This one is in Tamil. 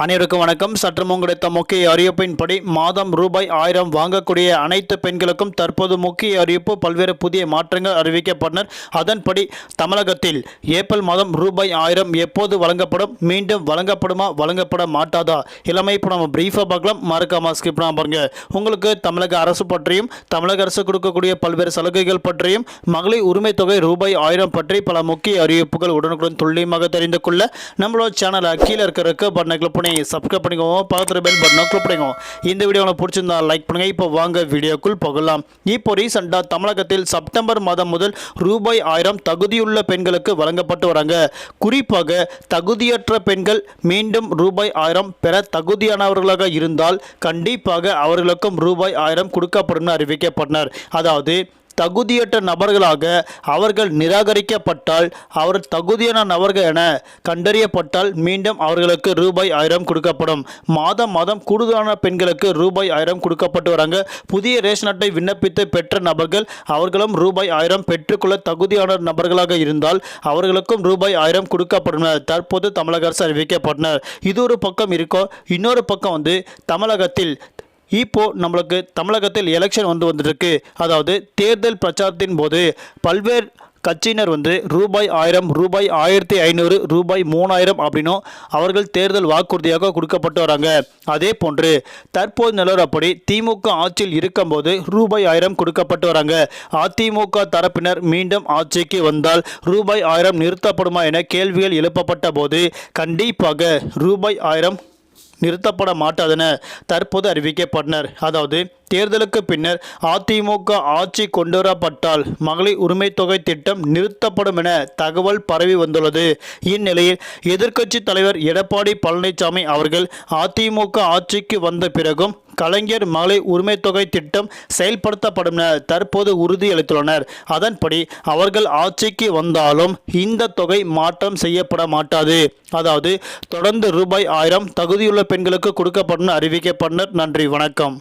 அனைவருக்கும் வணக்கம். சற்று முன் கிடைத்த முக்கிய அறிவிப்பின்படி மாதம் ரூபாய் 1000 வாங்கக்கூடிய அனைத்து பெண்களுக்கும் தற்போது முக்கிய அறிவிப்பு. பல்வேறு புதிய மாற்றங்கள் அறிவிக்கப்பட்டனர். அதன்படி தமிழகத்தில் ஏப்ரல் மாதம் ரூபாய் 1000 எப்போது வழங்கப்படும், மீண்டும் வழங்கப்படுமா, வழங்கப்பட மாட்டாதா, இளமை இப்போ நம்ம பிரீஃபாக பார்க்கலாம். மறக்காம ஸ்கிப் பண்ணாம பாருங்க. உங்களுக்கு தமிழக அரசு பற்றியும் தமிழக அரசு கொடுக்கக்கூடிய பல்வேறு சலுகைகள் பற்றியும் மகளிர் உரிமை தொகை ரூபாய் 1000 பற்றி பல முக்கிய அறிவிப்புகள் உடனுக்குடன் துல்லியமாக தெரிந்து கொள்ள நம்மளோட சேனலை கீழே இருக்கிற பட்டனை சப்ஸ்கிரைப் பண்ணிக்கோங்க. பக்கத்துல பெல் பட்டனை கிளிக் பண்ணிக்கோங்க. இந்த வீடியோ உங்களுக்கு பிடிச்சிருந்தா லைக் பண்ணுங்க. இப்போ வாங்க வீடியோக்குள் போகலாம். இப்போ ரீசெண்டா தமிழகத்தில் செப்டம்பர் மாதம் முதல் ரூபாய் 1000 தகுதியுள்ள பெண்களுக்கு வழங்கப்பட்டு வராங்க. குறிப்பாக தகுதியற்ற பெண்கள் மீண்டும் ரூபாய் 1000 பெற தகுதியானவர்களாக இருந்தால் கண்டிப்பாக அவர்களுக்கும் ரூபாய் 1000 கொடுக்கப்படும் அறிவிக்கப்பட்டனர். அதாவது தகுதியற்ற நபர்களாக அவர்கள் நிராகரிக்கப்பட்டால், அவர் தகுதியான நபர்கள் என கண்டறியப்பட்டால் மீண்டும் அவர்களுக்கு ரூபாய் 1000 கொடுக்கப்படும். மாதம் கூடுதலான பெண்களுக்கு ரூபாய் 1000 கொடுக்கப்பட்டு வராங்க. புதிய ரேஷன் அட்டை விண்ணப்பித்து பெற்ற நபர்கள் அவர்களும் ரூபாய் 1000 பெற்றுக்கொள்ள தகுதியான நபர்களாக இருந்தால் அவர்களுக்கும் ரூபாய் 1000 கொடுக்கப்படும். தற்போது தமிழக அரசு அறிவிக்கப்பட்டனர். இது ஒரு பக்கம் இருக்கோ, இன்னொரு பக்கம் தமிழகத்தில் இப்போ நம்மளுக்கு தமிழகத்தில் எலெக்ஷன் வந்துருக்கு. அதாவது தேர்தல் பிரச்சாரத்தின் போது பல்வேறு கட்சியினர் ரூபாய் 1000, ரூபாய் 1500, ரூபாய் 3000 அப்படின்னும் அவர்கள் தேர்தல் வாக்குறுதியாக கொடுக்கப்பட்டு வராங்க. அதே போன்று தற்போது நிலவரப்படி திமுக ஆட்சியில் இருக்கும்போது ரூபாய் 1000 கொடுக்கப்பட்டு வராங்க. அதிமுக தரப்பினர் மீண்டும் ஆட்சிக்கு வந்தால் ரூபாய் 1000 நிறுத்தப்படுமா என கேள்விகள் எழுப்பப்பட்ட போது கண்டிப்பாக ரூபாய் 1000 நிறுத்தப்பட மாட்டாதென தற்போது அறிவிக்கப்பட்டனர். அதாவது தேர்தலுக்கு பின்னர் அதிமுக ஆட்சி கொண்டுவரப்பட்டால் மகளிர் உரிமை தொகை திட்டம் நிறுத்தப்படும் என தகவல் பரவி வந்துள்ளது. இந்நிலையில் எதிர்க்கட்சி தலைவர் எடப்பாடி பழனிசாமி அவர்கள் அதிமுக ஆட்சிக்கு வந்த பிறகும் கலைஞர் மகளிர் உரிமை தொகை திட்டம் செயல்படுத்தப்படும் என தற்போது உறுதியளித்துள்ளனர். அதன்படி அவர்கள் ஆட்சிக்கு வந்தாலும் இந்த தொகை மாற்றம் செய்யப்பட மாட்டாது. அதாவது தொடர்ந்து ரூபாய் 1000 தகுதியுள்ள பெண்களுக்கு கொடுக்கப்படும் அறிவிக்கப்பட்டனர். நன்றி, வணக்கம்.